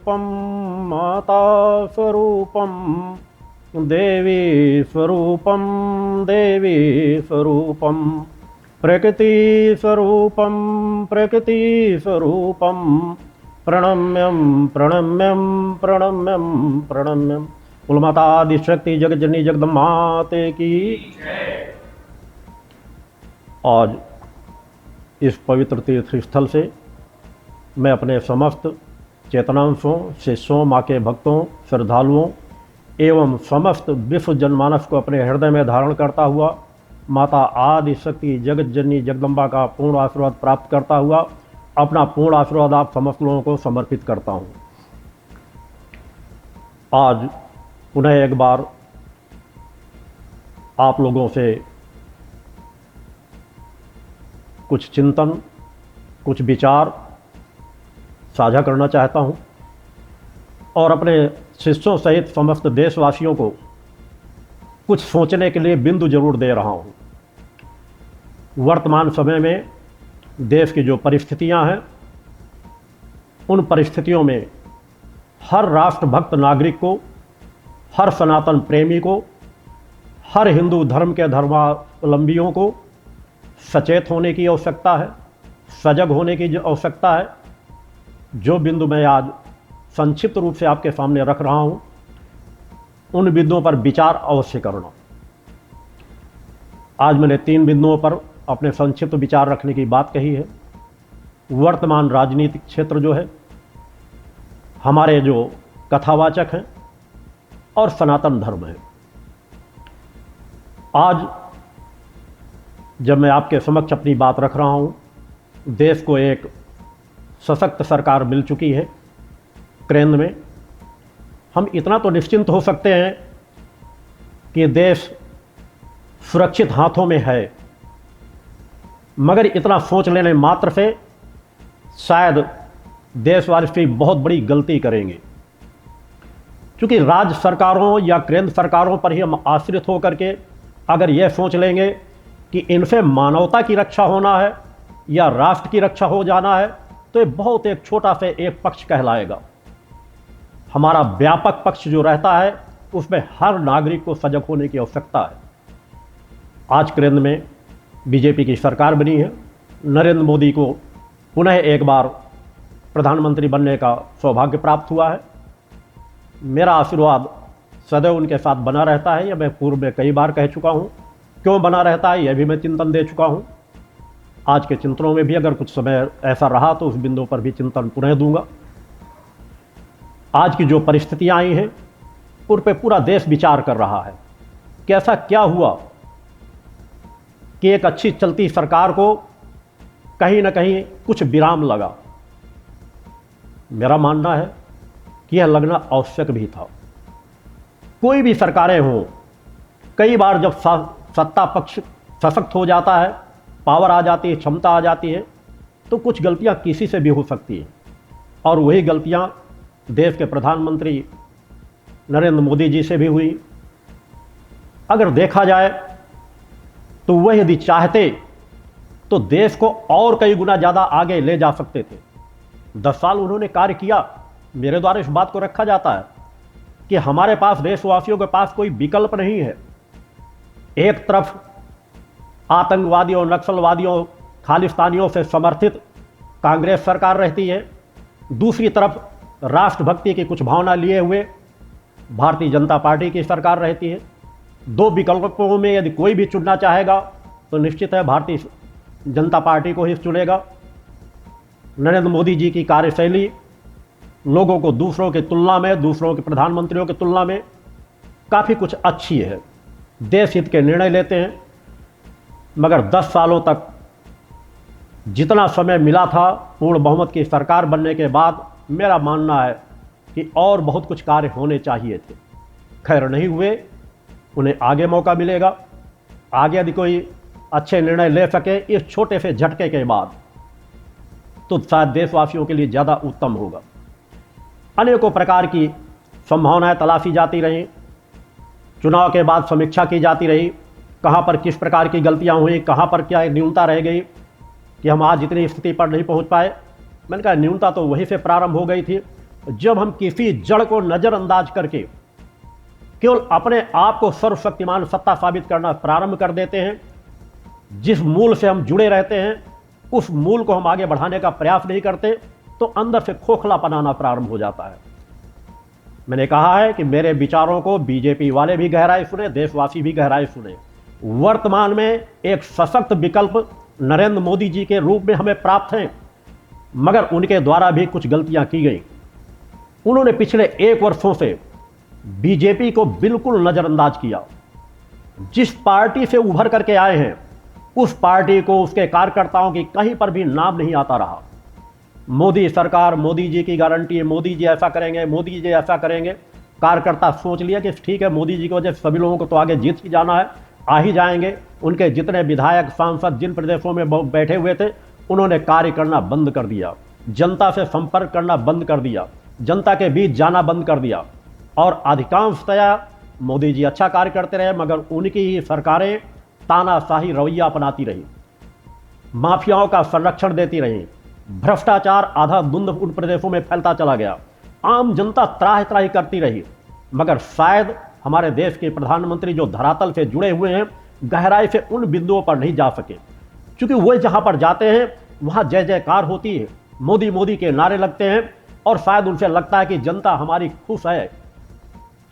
स्वरूपम माता स्वरूपम देवी स्वरूपम देवी स्वरूपम प्रकृति स्वरूपम प्रकृति स्वरूपम प्रणम्यम प्रणम्यम प्रणम्यम प्रणम्यम। कुल माता आदिशक्ति जगज्जननी जगदम्बा माते की। आज इस पवित्र तीर्थ स्थल से मैं अपने समस्त चेतनांशों, शिष्यों, माँ के भक्तों, श्रद्धालुओं एवं समस्त विश्व जनमानस को अपने हृदय में धारण करता हुआ माता आदि शक्ति जगत जननी जगदम्बा का पूर्ण आशीर्वाद प्राप्त करता हुआ अपना पूर्ण आशीर्वाद आप समस्त लोगों को समर्पित करता हूँ। आज पुनः एक बार आप लोगों से कुछ चिंतन, कुछ विचार साझा करना चाहता हूँ और अपने शिष्यों सहित समस्त देशवासियों को कुछ सोचने के लिए बिंदु जरूर दे रहा हूँ। वर्तमान समय में देश की जो परिस्थितियाँ हैं, उन परिस्थितियों में हर राष्ट्रभक्त नागरिक को, हर सनातन प्रेमी को, हर हिंदू धर्म के धर्मावलंबियों को सचेत होने की आवश्यकता है, सजग होने की आवश्यकता है। जो बिंदु मैं आज संक्षिप्त रूप से आपके सामने रख रहा हूं, उन बिंदुओं पर विचार अवश्य करना। आज मैंने 3 बिंदुओं पर अपने संक्षिप्त विचार रखने की बात कही है। वर्तमान राजनीतिक क्षेत्र जो है, हमारे जो कथावाचक हैं और सनातन धर्म है। आज जब मैं आपके समक्ष अपनी बात रख रहा हूं, देश को एक सशक्त सरकार मिल चुकी है केंद्र में। हम इतना तो निश्चिंत हो सकते हैं कि देश सुरक्षित हाथों में है, मगर इतना सोच लेने मात्र से शायद देशवासी बहुत बड़ी गलती करेंगे, क्योंकि राज्य सरकारों या केंद्र सरकारों पर ही हम आश्रित होकर के अगर यह सोच लेंगे कि इनसे मानवता की रक्षा होना है या राष्ट्र की रक्षा हो जाना है, तो ये बहुत एक छोटा से एक पक्ष कहलाएगा। हमारा व्यापक पक्ष जो रहता है, उसमें हर नागरिक को सजग होने की आवश्यकता है। आज केंद्र में बीजेपी की सरकार बनी है। नरेंद्र मोदी को पुनः एक बार प्रधानमंत्री बनने का सौभाग्य प्राप्त हुआ है। मेरा आशीर्वाद सदैव उनके साथ बना रहता है, यह मैं पूर्व में कई बार कह चुका हूँ। क्यों बना रहता है, यह भी मैं चिंतन दे चुका हूँ। आज के चिंतनों में भी अगर कुछ समय ऐसा रहा तो उस बिंदु पर भी चिंतन पुनः दूंगा। आज की जो परिस्थितियां आई हैं, उन पर पूरा देश विचार कर रहा है कि ऐसा क्या हुआ कि एक अच्छी चलती सरकार को कहीं ना कहीं कुछ विराम लगा। मेरा मानना है कि यह लगना आवश्यक भी था। कोई भी सरकारें हों, कई बार जब सत्ता पक्ष सशक्त हो जाता है, पावर आ जाती है, क्षमता आ जाती है, तो कुछ गलतियां किसी से भी हो सकती हैं। और वही गलतियां देश के प्रधानमंत्री नरेंद्र मोदी जी से भी हुई। अगर देखा जाए तो वह यदि चाहते तो देश को और कई गुना ज़्यादा आगे ले जा सकते थे। 10 साल उन्होंने कार्य किया। मेरे द्वारा इस बात को रखा जाता है कि हमारे पास, देशवासियों के पास कोई विकल्प नहीं है। एक तरफ आतंकवादियों, नक्सलवादियों, खालिस्तानियों से समर्थित कांग्रेस सरकार रहती है, दूसरी तरफ राष्ट्रभक्ति की कुछ भावना लिए हुए भारतीय जनता पार्टी की सरकार रहती है। 2 विकल्पों में यदि कोई भी चुनना चाहेगा तो निश्चित है भारतीय जनता पार्टी को ही चुनेगा। नरेंद्र मोदी जी की कार्यशैली लोगों को दूसरों की तुलना में, दूसरों के प्रधानमंत्रियों की तुलना में काफ़ी कुछ अच्छी है। देश हित के निर्णय लेते हैं, मगर 10 सालों तक जितना समय मिला था पूर्ण बहुमत की सरकार बनने के बाद, मेरा मानना है कि और बहुत कुछ कार्य होने चाहिए थे। खैर नहीं हुए, उन्हें आगे मौका मिलेगा। आगे यदि कोई अच्छे निर्णय ले सके इस छोटे से झटके के बाद, तो शायद देशवासियों के लिए ज़्यादा उत्तम होगा। अनेकों प्रकार की संभावनाएं तलाशी जाती रहीं, चुनाव के बाद समीक्षा की जाती रही, कहाँ पर किस प्रकार की गलतियां हुई, कहाँ पर क्या न्यूनता रह गई कि हम आज इतनी स्थिति पर नहीं पहुंच पाए। मैंने कहा न्यूनता तो वहीं से प्रारंभ हो गई थी जब हम किसी जड़ को नजरअंदाज करके केवल अपने आप को सर्वशक्तिमान सत्ता साबित करना प्रारंभ कर देते हैं, जिस मूल से हम जुड़े रहते हैं उस मूल को हम आगे बढ़ाने का प्रयास नहीं करते, तो अंदर से खोखला बनाना प्रारंभ हो जाता है। मैंने कहा है कि मेरे विचारों को बीजेपी वाले भी गहराई सुने, देशवासी भी गहराई सुने। वर्तमान में एक सशक्त विकल्प नरेंद्र मोदी जी के रूप में हमें प्राप्त है, मगर उनके द्वारा भी कुछ गलतियां की गई। उन्होंने पिछले 1 वर्षों से बीजेपी को बिल्कुल नजरअंदाज किया। जिस पार्टी से उभर करके आए हैं उस पार्टी को, उसके कार्यकर्ताओं की कहीं पर भी नाम नहीं आता रहा। मोदी सरकार, मोदी जी की गारंटी है, मोदी जी ऐसा करेंगे, मोदी जी ऐसा करेंगे। कार्यकर्ता सोच लिया कि ठीक है, मोदी जी की वजह से सभी लोगों को तो आगे जीत ही जाना है, आ ही जाएंगे। उनके जितने विधायक सांसद जिन प्रदेशों में बैठे हुए थे उन्होंने कार्य करना बंद कर दिया, जनता से संपर्क करना बंद कर दिया, जनता के बीच जाना बंद कर दिया। और अधिकांशतया मोदी जी अच्छा कार्य करते रहे, मगर उनकी ही सरकारें तानाशाही रवैया अपनाती रही, माफियाओं का संरक्षण देती रही, भ्रष्टाचार आधा धुंध उन प्रदेशों में फैलता चला गया, आम जनता त्राहि त्राहि करती रही। मगर शायद हमारे देश के प्रधानमंत्री जो धरातल से जुड़े हुए हैं गहराई से उन बिंदुओं पर नहीं जा सके, क्योंकि वो जहां पर जाते हैं वहां जय जयकार होती है, मोदी मोदी के नारे लगते हैं, और शायद उनसे लगता है कि जनता हमारी खुश है।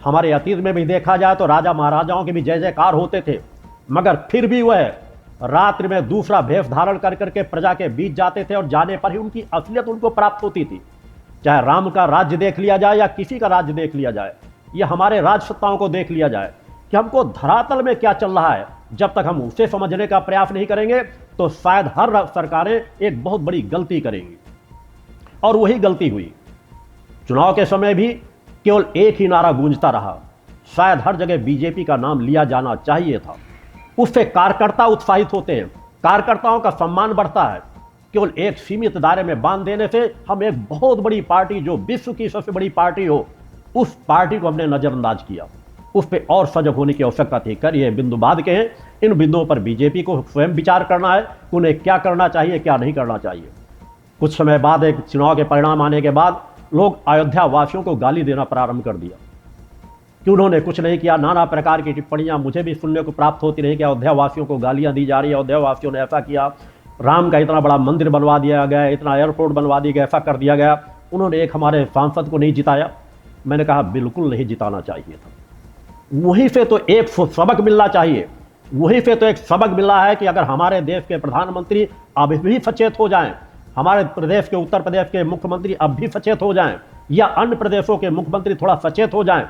हमारे अतीत में भी देखा जाए तो राजा महाराजाओं के भी जय जयकार होते थे, मगर फिर भी वह रात्रि में दूसरा भेष धारण कर करके प्रजा के बीच जाते थे, और जाने पर ही उनकी असलियत उनको प्राप्त होती थी। चाहे राम का राज्य देख लिया जाए या किसी का राज्य देख लिया जाए, या हमारे राजसत्ताओं को देख लिया जाए कि हमको धरातल में क्या चल रहा है, जब तक हम उसे समझने का प्रयास नहीं करेंगे तो शायद हर सरकारें एक बहुत बड़ी गलती करेंगी। और वही गलती हुई। चुनाव के समय भी केवल एक ही नारा गूंजता रहा, शायद हर जगह बीजेपी का नाम लिया जाना चाहिए था। उससे कार्यकर्ता उत्साहित होते हैं, कार्यकर्ताओं का सम्मान बढ़ता है। केवल एक सीमित दायरे में बांध देने से हम एक बहुत बड़ी पार्टी, जो विश्व की सबसे बड़ी पार्टी हो, उस पार्टी को हमने नजरअंदाज किया। उस पर और सजग होने की आवश्यकता थी। कर ये बिंदु बाद के हैं, इन बिंदुओं पर बीजेपी को स्वयं विचार करना है कि उन्हें क्या करना चाहिए, क्या नहीं करना चाहिए। कुछ समय बाद, एक चुनाव के परिणाम आने के बाद, लोग अयोध्या वासियों को गाली देना प्रारंभ कर दिया कि उन्होंने कुछ नहीं किया। नाना प्रकार की टिप्पणियां मुझे भी सुनने को प्राप्त होती रही कि अयोध्या वासियों को गालियां दी जा रही है, अयोध्या वासियों ने ऐसा किया, राम का इतना बड़ा मंदिर बनवा दिया गया, इतना एयरपोर्ट बनवा दिया गया, ऐसा कर दिया गया। उन्होंने एक हमारे सांसद को नहीं जिताया। मैंने कहा बिल्कुल नहीं जिताना चाहिए था। वहीं से तो एक सबक मिलना चाहिए। वहीं से तो एक सबक मिला है कि अगर हमारे देश के प्रधानमंत्री अब भी सचेत हो जाएं, हमारे प्रदेश के, उत्तर प्रदेश के मुख्यमंत्री अब भी सचेत हो जाएं, या अन्य प्रदेशों के मुख्यमंत्री थोड़ा सचेत हो जाएं,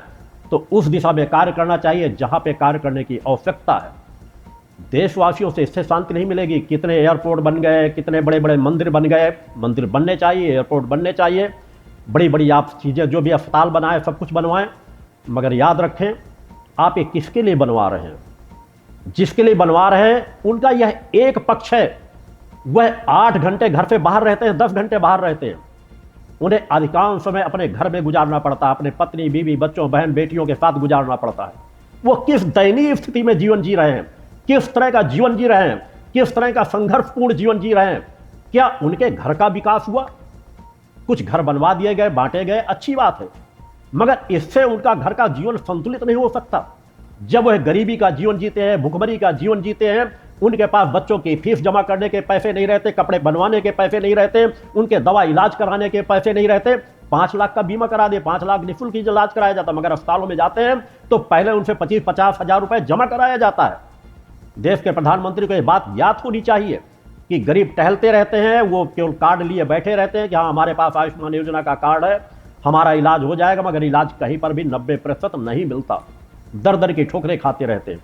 तो उस दिशा में कार्य करना चाहिए जहां पे कार्य करने की आवश्यकता है। देशवासियों से इससे शांति नहीं मिलेगी। कितने एयरपोर्ट बन गए, कितने बड़े बड़े मंदिर बन गए। मंदिर बनने चाहिए, एयरपोर्ट बनने चाहिए, बड़ी बड़ी आप चीज़ें, जो भी अस्पताल बनाए सब कुछ बनवाएं, मगर याद रखें आप ये किसके लिए बनवा रहे हैं। जिसके लिए बनवा रहे हैं उनका यह एक पक्ष है, वह 8 घंटे घर से बाहर रहते हैं, 10 घंटे बाहर रहते हैं। उन्हें अधिकांश समय अपने घर में गुजारना पड़ता है, अपने पत्नी, बीवी, बच्चों, बहन, बेटियों के साथ गुजारना पड़ता है। वो किस दयनीय स्थिति में जीवन जी रहे हैं, किस तरह का जीवन जी रहे हैं, किस तरह का संघर्षपूर्ण जीवन जी रहे हैं। क्या उनके घर का विकास हुआ? कुछ घर बनवा दिए गए, बांटे गए, अच्छी बात है, मगर इससे उनका घर का जीवन संतुलित नहीं हो सकता। जब वह गरीबी का जीवन जीते हैं, भुखमरी का जीवन जीते हैं, उनके पास बच्चों की फीस जमा करने के पैसे नहीं रहते, कपड़े बनवाने के पैसे नहीं रहते, उनके दवा इलाज कराने के पैसे नहीं रहते। 5 लाख का बीमा करा दिए, 5 लाख निःशुल्क इलाज कराया जाता, मगर अस्पतालों में जाते हैं तो पहले उनसे 25-50 हजार रुपए जमा कराया जाता है। देश के प्रधानमंत्री को यह बात याद होनी चाहिए कि गरीब टहलते रहते हैं, वो केवल कार्ड लिए बैठे रहते हैं कि हाँ हमारे पास आयुष्मान योजना का कार्ड है, हमारा इलाज हो जाएगा, मगर इलाज कहीं पर भी 90% नहीं मिलता। दर दर की ठोकरें खाते रहते हैं।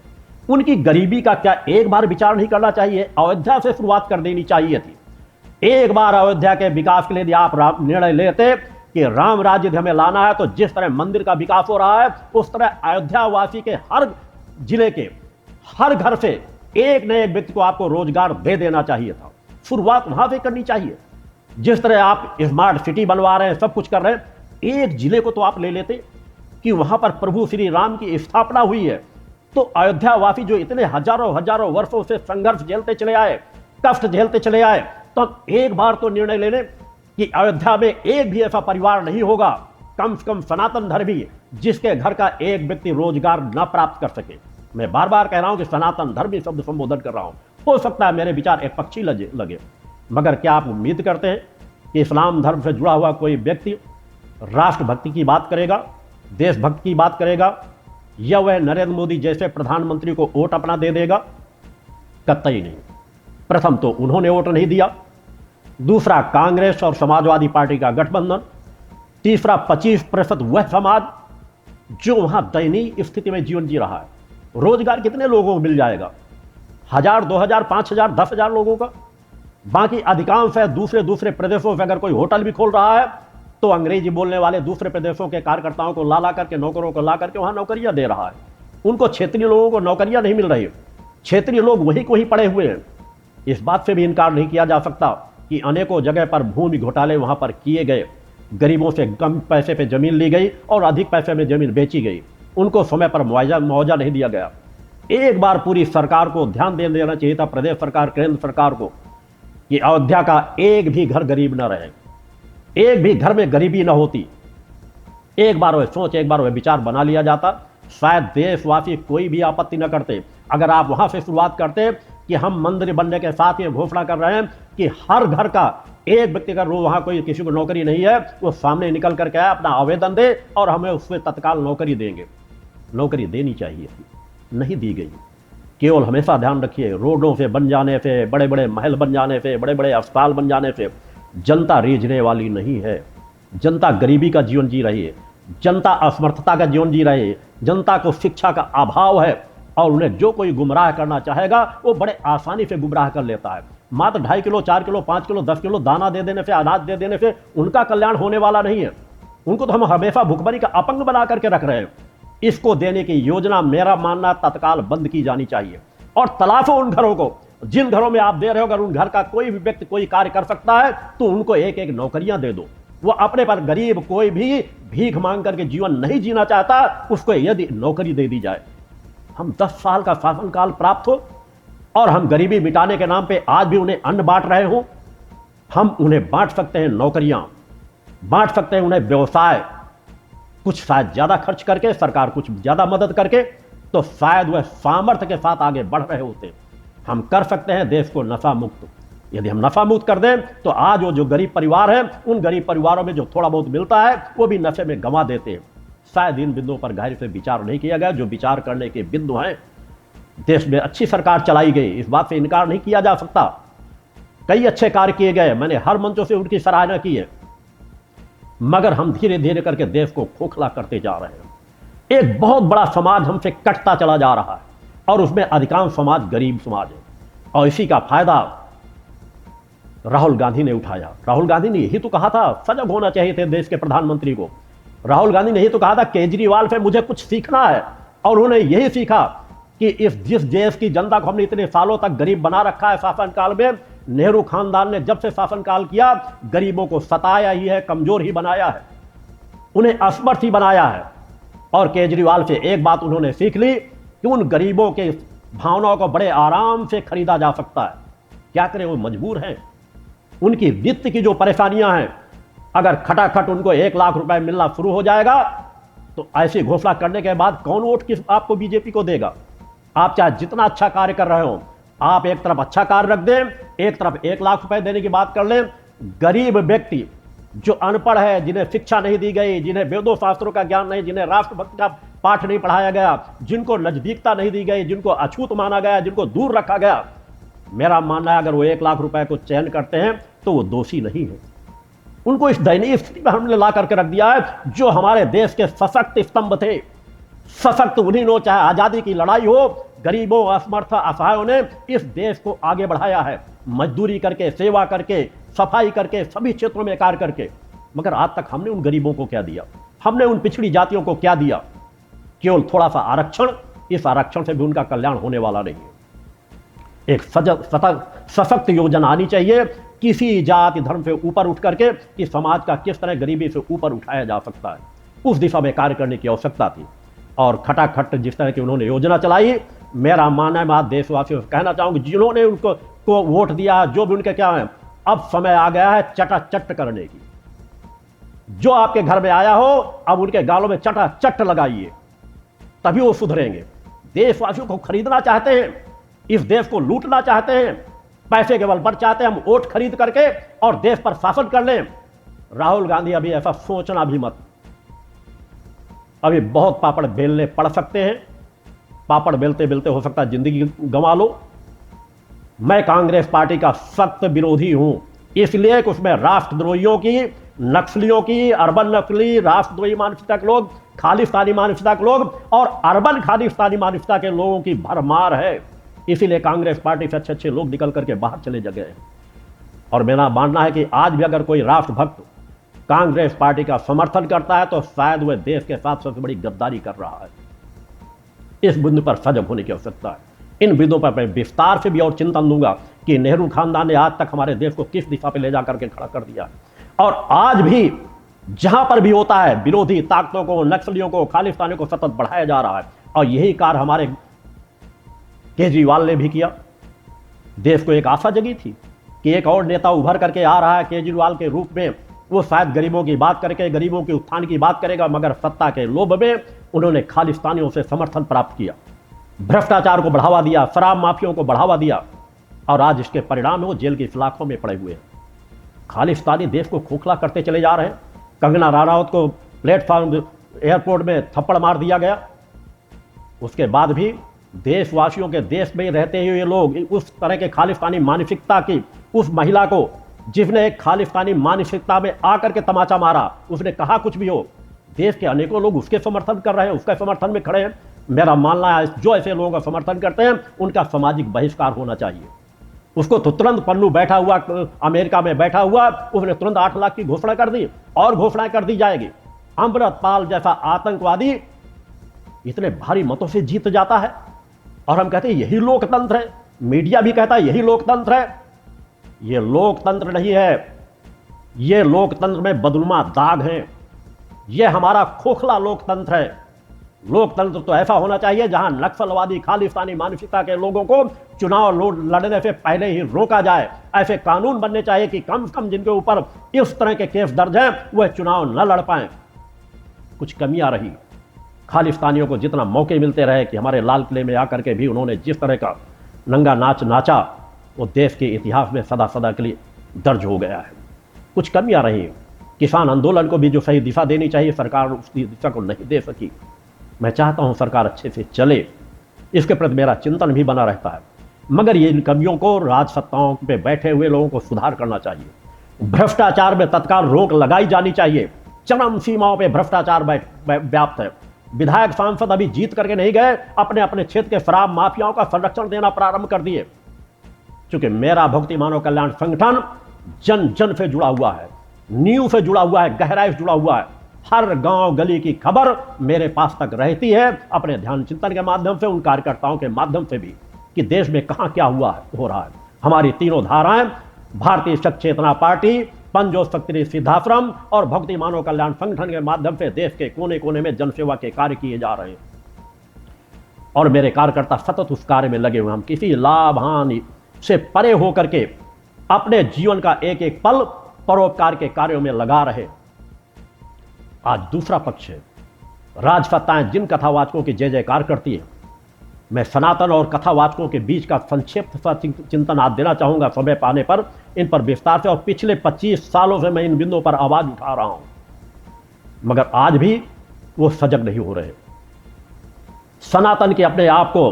उनकी गरीबी का क्या एक बार विचार नहीं करना चाहिए? अयोध्या से शुरुआत कर देनी चाहिए थी। एक बार अयोध्या के विकास के लिए यदि आप निर्णय लेते कि राम राज्य हमें लाना है, तो जिस तरह मंदिर का विकास हो रहा है उस तरह अयोध्या वासी के हर जिले के हर घर से एक न एक व्यक्ति को आपको रोजगार दे देना चाहिए था। शुरुआत वहां से करनी चाहिए। जिस तरह आप स्मार्ट सिटी बनवा रहे हैं, सब कुछ कर रहे हैं, एक जिले को तो आप ले लेते कि वहां पर प्रभु श्री राम की स्थापना हुई है। तो अयोध्या वासी जो इतने हजारों हजारों वर्षों से संघर्ष झेलते चले आए, कष्ट झेलते चले आए, तो एक बार तो निर्णय ले लें कि अयोध्या में एक भी ऐसा परिवार नहीं होगा, कम से कम सनातन धर्मी, जिसके घर का एक व्यक्ति रोजगार न प्राप्त कर सके। मैं बार बार कह रहा हूं कि सनातन धर्मी शब्द संबोधन कर रहा हूं। हो सकता है मेरे विचार एक पक्षी लगे, मगर क्या आप उम्मीद करते हैं कि इस्लाम धर्म से जुड़ा हुआ कोई व्यक्ति राष्ट्रभक्ति की बात करेगा, देशभक्ति की बात करेगा, या वह नरेंद्र मोदी जैसे प्रधानमंत्री को वोट अपना दे देगा? कतई नहीं। प्रथम तो उन्होंने वोट नहीं दिया, दूसरा कांग्रेस और समाजवादी पार्टी का गठबंधन, तीसरा 25% वह समाज जो वहां दयनीय स्थिति में जीवन जी रहा है। रोजगार कितने लोगों को मिल जाएगा? 1000, 2000, 5000, 10,000 लोगों का। बाकी अधिकांश है दूसरे प्रदेशों में अगर कोई होटल भी खोल रहा है तो अंग्रेजी बोलने वाले दूसरे प्रदेशों के कार्यकर्ताओं को ला करके, नौकरों को ला करके वहां नौकरियां दे रहा है। उनको क्षेत्रीय लोगों को नौकरियां नहीं मिल रही। क्षेत्रीय लोग वही को ही पड़े हुए हैं। इस बात से भी इनकार नहीं किया जा सकता कि अनेकों जगह पर भूमि घोटाले वहां पर किए गए, गरीबों से कम पैसे पे जमीन ली गई और अधिक पैसे में जमीन बेची गई, उनको समय पर मुआवजा नहीं दिया गया। एक बार पूरी सरकार को ध्यान दे देना चाहिए था, प्रदेश सरकार, केंद्र सरकार को, कि अयोध्या का एक भी घर गरीब न रहे, एक भी घर में गरीबी न होती। एक बार वह सोच, एक बार वह विचार बना लिया जाता, शायद देशवासी कोई भी आपत्ति न करते। अगर आप वहां से शुरुआत करते कि हम मंदिर बनने के साथ ये घोषणा कर रहे हैं कि हर घर का एक व्यक्ति का रो, वहां कोई किसी को नौकरी नहीं है, वो सामने निकल करके आए, अपना आवेदन दे और हमें उसमें तत्काल नौकरी देंगे। नौकरी देनी चाहिए थी, नहीं दी गई। केवल हमेशा ध्यान रखिए, रोडों से बन जाने से, बड़े बड़े महल बन जाने से, बड़े बड़े अस्पताल बन जाने से जनता रीझने वाली नहीं है। जनता गरीबी का जीवन जी रही है, जनता असमर्थता का जीवन जी रही है, जनता को शिक्षा का अभाव है और उन्हें जो कोई गुमराह करना चाहेगा वो बड़े आसानी से गुमराह कर लेता है। मात्र 2.5 किलो, 4 किलो, 5 किलो, 10 किलो दाना दे देने से, अनाज दे देने से उनका कल्याण होने वाला नहीं है। उनको तो हम हमेशा भुखमरी का अपंग बना करके रख रहे हैं। इसको देने की योजना मेरा मानना तत्काल बंद की जानी चाहिए और तलाशो उन घरों को जिन घरों में आप दे रहे हो। अगर उन घर का कोई भी व्यक्ति कोई कार्य कर सकता है तो उनको एक एक नौकरियां दे दो। वो अपने पर गरीब कोई भी भीख मांग करके जीवन नहीं जीना चाहता, उसको यदि नौकरी दे दी जाए। हम 10 साल का शासनकाल प्राप्त हो और हम गरीबी मिटाने के नाम पे आज भी उन्हें अन्न बांट रहे हो। हम उन्हें बांट सकते हैं नौकरियां, बांट सकते हैं उन्हें व्यवसाय, कुछ शायद ज्यादा खर्च करके, सरकार कुछ ज्यादा मदद करके, तो शायद वह सामर्थ्य के साथ आगे बढ़ रहे होते। हम कर सकते हैं देश को नशा मुक्त। यदि हम नशा मुक्त कर दें तो आज वो जो गरीब परिवार हैं, उन गरीब परिवारों में जो थोड़ा बहुत मिलता है वो भी नशे में गंवा देते हैं। शायद इन बिंदुओं पर गहरे से विचार नहीं किया गया। जो विचार करने के बिंदु हैं, देश में अच्छी सरकार चलाई गई, इस बात से इनकार नहीं किया जा सकता। कई अच्छे कार्य किए गए, मैंने हर मंचों से उनकी सराहना की है, मगर हम धीरे धीरे करके देश को खोखला करते जा रहे हैं। एक बहुत बड़ा समाज हमसे कटता चला जा रहा है और उसमें अधिकांश समाज गरीब समाज है और इसी का फायदा राहुल गांधी ने उठाया। राहुल गांधी ने यही तो कहा था, सजग होना चाहिए थे देश के प्रधानमंत्री को। राहुल गांधी ने यही तो कहा था केजरीवाल से मुझे कुछ सीखना है, और उन्होंने यही सीखा कि जिस देश की जनता को हमने इतने सालों तक गरीब बना रखा है शासनकाल में, नेहरू खानदान ने जब से शासनकाल किया गरीबों को सताया ही है, कमजोर ही बनाया है, उन्हें असमर्थ ही बनाया है। और केजरीवाल से एक बात उन्होंने सीख ली कि उन गरीबों के भावनाओं को बड़े आराम से खरीदा जा सकता है। क्या करें, वो मजबूर हैं। उनकी वित्त की जो परेशानियां हैं, अगर खटाखट उनको 1 लाख रुपए मिलना शुरू हो जाएगा तो ऐसी घोषणा करने के बाद कौन वोट किस आपको बीजेपी को देगा? आप चाहे जितना अच्छा कार्य कर रहे हो, आप एक तरफ अच्छा कार्य रख दें, एक तरफ 1 लाख रुपए देने की बात कर लें। गरीब व्यक्ति जो अनपढ़ है, जिन्हें शिक्षा नहीं दी गई, जिन्हें वेदों शास्त्रों का ज्ञान नहीं, जिन्हें राष्ट्रभक्ति का पाठ नहीं पढ़ाया गया, जिनको नजदीकता नहीं दी गई, जिनको अछूत माना गया, जिनको दूर रखा गया, मेरा मानना है अगर वो 1 लाख रुपए को चयन करते हैं तो वो दोषी नहीं है। उनको इस दयनीय स्थिति में हमने ला करके रख दिया है। जो हमारे देश के सशक्त स्तंभ थे, सशक्त उन्हीं ने, चाहे आजादी की लड़ाई हो, गरीबों, असमर्थ, असहायों ने इस देश को आगे बढ़ाया है, मजदूरी करके, सेवा करके, सफाई करके, सभी क्षेत्रों में कार्य करके। मगर आज तक हमने उन गरीबों को क्या दिया? हमने उन पिछड़ी जातियों को क्या दिया? केवल थोड़ा सा आरक्षण। इस आरक्षण से भी उनका कल्याण होने वाला नहीं है। एक सशक्त योजना आनी चाहिए, किसी जाति धर्म से ऊपर उठ करके कि समाज का किस तरह गरीबी से ऊपर उठाया जा सकता है, उस दिशा में कार्य करने की आवश्यकता थी। और खटाखट जिस तरह की उन्होंने योजना चलाई, मेरा मानना है, मैं देशवासियों से कहना चाहूंगा जिन्होंने उनको वोट दिया, जो भी उनके क्या है, अब समय आ गया है चटाचट करने की। जो आपके घर में आया हो, अब उनके गालों में चटाचट लगाइए, तभी वो सुधरेंगे। देशवासियों को खरीदना चाहते हैं, इस देश को लूटना चाहते हैं, पैसे के बल पर चाहते हैं हम वोट खरीद करके और देश पर शासन कर लें। राहुल गांधी, अभी ऐसा सोचना भी मत। अभी बहुत पापड़ बेलने पड़ सकते हैं, पापड़ बेलते बेलते हो सकता है जिंदगी गंवा लो। मैं कांग्रेस पार्टी का सख्त विरोधी हूं, इसलिए कि उसमें राष्ट्रद्रोहियों की, नक्सलियों की, अर्बन नक्सली, राष्ट्रद्रोही मानसिकता के लोग, खालिस्तानी मानसिकता के लोग और अर्बन खालिस्तानी मानसिकता के लोगों की भरमार है। इसीलिए कांग्रेस पार्टी से अच्छे अच्छे लोग निकल करके बाहर चले गए। और मेरा मानना है कि आज भी अगर कोई राष्ट्रभक्त कांग्रेस पार्टी का समर्थन करता है तो शायद वह देश के साथ सबसे बड़ी गद्दारी कर रहा है। इस बिंदु पर सजग होने की आवश्यकता है। इन बिंदुओं पर मैं विस्तार से भी और चिंतन दूंगा कि नेहरू खानदान ने आज तक हमारे देश को किस दिशा पर ले जाकर के खड़ा कर दिया, और आज भी जहां पर भी होता है विरोधी ताकतों को, नक्सलियों को, खालिस्तानियों को सतत बढ़ाया जा रहा है। और यही कार्य हमारे केजरीवाल ने भी किया। देश को एक आशा जगी थी कि एक और नेता उभर करके आ रहा है केजरीवाल के रूप में, वो शायद गरीबों की बात करके, गरीबों के उत्थान की बात करेगा, मगर सत्ता के लोभ में उन्होंने खालिस्तानियों से समर्थन प्राप्त किया, भ्रष्टाचार को बढ़ावा दिया, शराब माफियों को बढ़ावा दिया, और आज इसके परिणाम में वो जेल की सलाखों में पड़े हुए हैं। खालिस्तानी देश को खोखला करते चले जा रहे हैं। कंगना रनौत को प्लेटफॉर्म एयरपोर्ट में थप्पड़ मार दिया गया, उसके बाद भी देशवासियों के देश में रहते हुए लोग उस तरह के खालिस्तानी मानसिकता की, उस महिला को जिसने एक खालिस्तानी मानसिकता में आकर के तमाचा मारा, उसने कहा कुछ भी हो, देश के अनेकों लोग उसके समर्थन कर रहे हैं, उसके समर्थन में खड़े हैं। मेरा मानना है जो ऐसे लोगों का समर्थन करते हैं उनका सामाजिक बहिष्कार होना चाहिए। उसको तो तुरंत पन्नू बैठा हुआ अमेरिका में बैठा हुआ, उसने तुरंत 8 लाख की घोषणा कर दी और घोषणाएं कर दी जाएगी। अमृतपाल जैसा आतंकवादी इतने भारी मतों से जीत जाता है और हम कहते हैं यही लोकतंत्र है। मीडिया भी कहता है यही लोकतंत्र है। यह लोकतंत्र नहीं है, यह लोकतंत्र में बदनुमा दाग हैं। यह हमारा खोखला लोकतंत्र है। लोकतंत्र तो ऐसा होना चाहिए जहां नक्सलवादी खालिस्तानी मानसिकता के लोगों को चुनाव लड़ने से पहले ही रोका जाए। ऐसे कानून बनने चाहिए कि कम से कम जिनके ऊपर इस तरह के केस दर्ज हैं वह चुनाव न लड़ पाए। कुछ कमियां रही, खालिस्तानियों को जितना मौके मिलते रहे कि हमारे लाल किले में आकर के भी उन्होंने जिस तरह का नंगा नाच नाचा, वो देश के इतिहास में सदा सदा के लिए दर्ज हो गया है। कुछ कमियां रही, किसान आंदोलन को भी जो सही दिशा देनी चाहिए सरकार उस दिशा को नहीं दे सकी। मैं चाहता हूं सरकार अच्छे से चले, इसके प्रति मेरा चिंतन भी बना रहता है, मगर ये इन कमियों को राजसत्ताओं पे बैठे हुए लोगों को सुधार करना चाहिए। भ्रष्टाचार में तत्काल रोक लगाई जानी चाहिए। चरम सीमाओं पे भ्रष्टाचार व्याप्त है। विधायक सांसद अभी जीत करके नहीं गए, अपने अपने क्षेत्र के शराब माफियाओं का संरक्षण देना प्रारंभ कर दिए। क्योंकि मेरा भक्ति मानव कल्याण संगठन जन जन से जुड़ा हुआ है, नींव से जुड़ा हुआ है, गहराई से जुड़ा हुआ है। हर गांव गली की खबर मेरे पास तक रहती है, अपने ध्यान चिंतन के माध्यम से, उन कार्यकर्ताओं के माध्यम से भी, कि देश में कहां क्या हो रहा है। हमारी तीनों धाराएं, भारतीय शक्ति चेतना पार्टी, पंजोस शक्ति सिद्धाश्रम और भक्ति मानव कल्याण संगठन के माध्यम से देश के कोने कोने में जनसेवा के कार्य किए जा रहे हैं और मेरे कार्यकर्ता सतत उस कार्य में लगे हुए। हम किसी लाभ हानि से परे होकर के अपने जीवन का एक एक पल परोपकार के कार्यों में लगा रहे। आज दूसरा पक्ष है, राजसत्ताएं जिन कथावाचकों की जय जयकार करती है, मैं सनातन और कथावाचकों के बीच का संक्षिप्त सा चिंतन आज देना चाहूंगा समय पाने पर, इन पर विस्तार से। और पिछले 25 सालों से मैं इन बिंदुओं पर आवाज उठा रहा हूं, मगर आज भी वो सजग नहीं हो रहे। सनातन के अपने आप को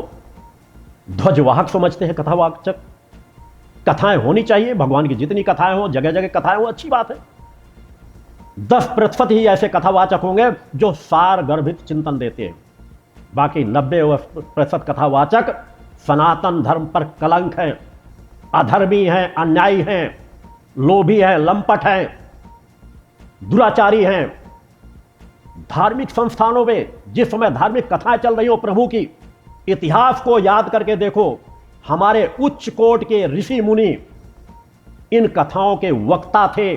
ध्वजवाहक समझते हैं कथावाचक। कथाएं होनी चाहिए, भगवान की जितनी कथाएं हो, जगह जगह कथाएं हो, अच्छी बात है। 10% ही ऐसे कथावाचक होंगे जो सार गर्भित चिंतन देते हैं। बाकी 90% कथावाचक सनातन धर्म पर कलंक हैं, अधर्मी हैं, अन्यायी हैं, लोभी हैं, लंपट हैं, दुराचारी हैं। धार्मिक संस्थानों में जिस समय धार्मिक कथाएं चल रही हो प्रभु की, इतिहास को याद करके देखो, हमारे उच्च कोट के ऋषि मुनि इन कथाओं के वक्ता थे।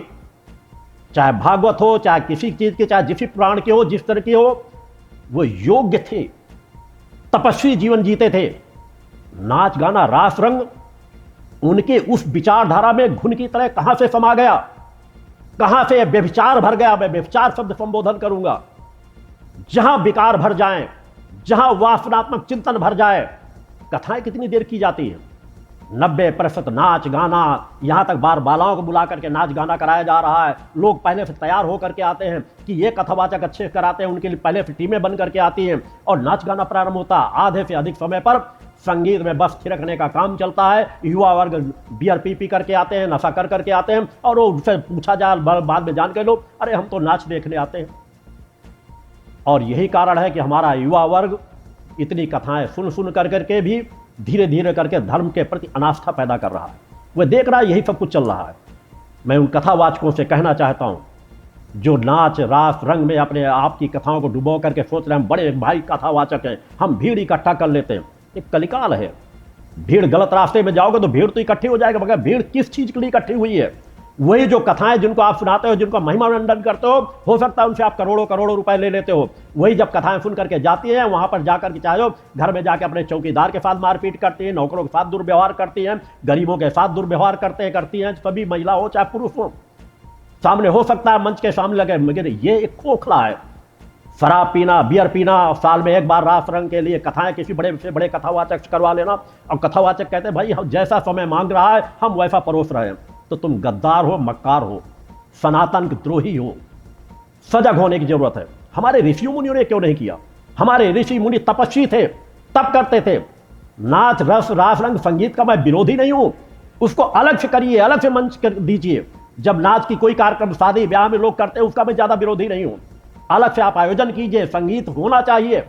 चाहे भागवत हो, चाहे किसी चीज के, चाहे जिस पुराण के हो, जिस तरह की हो, वो योग्य थे, तपस्वी जीवन जीते थे। नाच गाना, रास रंग उनके उस विचारधारा में घुन की तरह कहां से समा गया, कहां से व्यभिचार भर गया। मैं व्यभिचार शब्द संबोधन करूंगा। जहां विकार भर जाए, जहां वासनात्मक चिंतन भर जाए, कथाएं कितनी देर की जाती हैं। 90% नाच गाना, यहां तक बार बालाओं को बुला करके नाच गाना कराया जा रहा है। लोग पहले से तैयार होकर के आते हैं कि ये कथावाचक अच्छे कराते हैं, उनके लिए पहले से टीमें बन करके आती हैं और नाच गाना प्रारंभ होता है। आधे से अधिक समय पर संगीत में बस थिरकने का काम चलता है। युवा वर्ग बियर पी करके आते हैं, नशा कर करके आते हैं और वो उनसे पूछा जाए बाद में जान के लोग, अरे हम तो नाच देखने आते हैं। और यही कारण है कि हमारा युवा वर्ग इतनी कथाएं सुन सुन कर करके भी धीरे धीरे करके धर्म के प्रति अनास्था पैदा कर रहा है। वह देख रहा है यही सब कुछ चल रहा है। मैं उन कथावाचकों से कहना चाहता हूं, जो नाच रास रंग में अपने आप की कथाओं को डुबो करके सोच रहे हैं हम बड़े भाई कथावाचक हैं, हम भीड़ इकट्ठा कर लेते हैं। एक कलिकाल है। भीड़ गलत रास्ते में जाओगे तो भीड़ तो इकट्ठी हो जाएगी, मगर भीड़ किस चीज के लिए इकट्ठी हुई है? वही जो कथाएं जिनको आप सुनाते हो, जिनको महिमा मंडन करते हो सकता है उनसे आप करोड़ों करोड़ों रुपए ले लेते हो। वही जब कथाएं सुन करके जाती हैं, वहां पर जाकर के चाहे घर में जाके अपने चौकीदार के साथ मारपीट करती हैं, नौकरों के साथ दुर्व्यवहार करती हैं, गरीबों के साथ दुर्व्यवहार करती हैं, सभी महिला हो चाहे पुरुष हो। सामने हो सकता है मंच के सामने लगे, मगर ये एक खोखला है। शराब पीना, बियर पीना, साल में एक बार रास रंग के लिए कथाएं किसी बड़े से बड़े कथावाचक करवा लेना। और कथावाचक कहते हैं भाई हम जैसा समय मांग रहा है हम वैसा परोस रहे हैं। तो तुम गद्दार हो, मक्कार हो, सनातन द्रोही हो। सजग होने की जरूरत है। हमारे ऋषि मुनियों ने क्यों नहीं किया? हमारे ऋषि मुनि तपस्वी थे, तप करते थे। नाच रस रास रंग संगीत का मैं विरोधी नहीं हूं, उसको अलग से करिए, अलग से मंच कर दीजिए। जब नाच की कोई कार्यक्रम शादी ब्याह में लोग करते हैं उसका मैं ज्यादा विरोधी नहीं हूं, अलग से आप आयोजन कीजिए, संगीत होना चाहिए।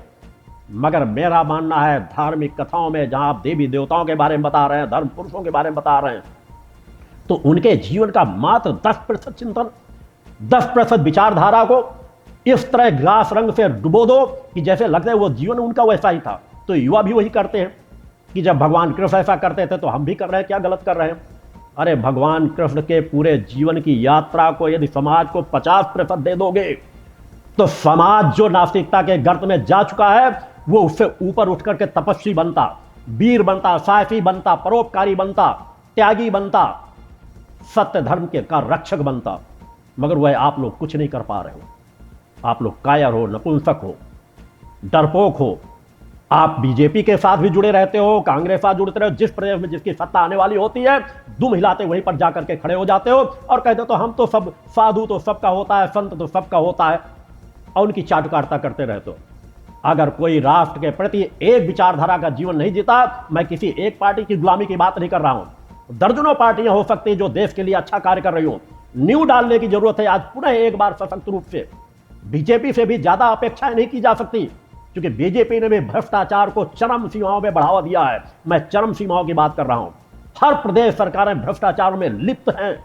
मगर मेरा मानना है धार्मिक कथाओं में जहां आप देवी देवताओं के बारे में बता रहे हैं, धर्म पुरुषों के बारे में बता रहे हैं, तो उनके जीवन का मात्र 10% चिंतन, 10% विचारधारा को इस तरह ग्लास रंग से डुबो दो कि जैसे लगता है वो जीवन उनका वैसा ही था। तो युवा भी वही करते हैं कि जब भगवान कृष्ण ऐसा करते थे तो हम भी कर रहे हैं, क्या गलत कर रहे हैं? अरे भगवान कृष्ण के पूरे जीवन की यात्रा को यदि समाज को 50% दे दोगे तो समाज जो नास्तिकता के गर्त में जा चुका है वो उससे ऊपर उठ करके तपस्वी बनता, वीर बनता, साहसी बनता, परोपकारी बनता, त्यागी बनता, सत्य धर्म के का रक्षक बनता। मगर वह आप लोग कुछ नहीं कर पा रहे हो। आप लोग कायर हो, नपुंसक हो, डरपोक हो। आप बीजेपी के साथ भी जुड़े रहते हो, कांग्रेस के साथ जुड़ते रहो। जिस प्रदेश में जिसकी सत्ता आने वाली होती है दुम हिलाते वहीं पर जाकर के खड़े हो जाते हो और कहते हो तो हम तो सब साधु तो सबका होता है, संत तो सबका होता है, और उनकी चाटुकारिता करते रहते हो। अगर कोई राष्ट्र के प्रति एक विचारधारा का जीवन नहीं जीता, मैं किसी एक पार्टी की गुलामी की बात नहीं कर रहा हूं। दर्जनों पार्टियां हो सकती जो देश के लिए अच्छा कार्य कर रही हो। न्यू डालने की जरूरत है आज पुनः एक बार सशक्त रूप से। बीजेपी से भी ज्यादा अपेक्षाएं नहीं की जा सकती, क्योंकि बीजेपी ने भी भ्रष्टाचार को चरम सीमाओं में बढ़ावा दिया है। मैं चरम सीमाओं की बात कर रहा हूं। हर प्रदेश सरकारें भ्रष्टाचार में लिप्त हैं।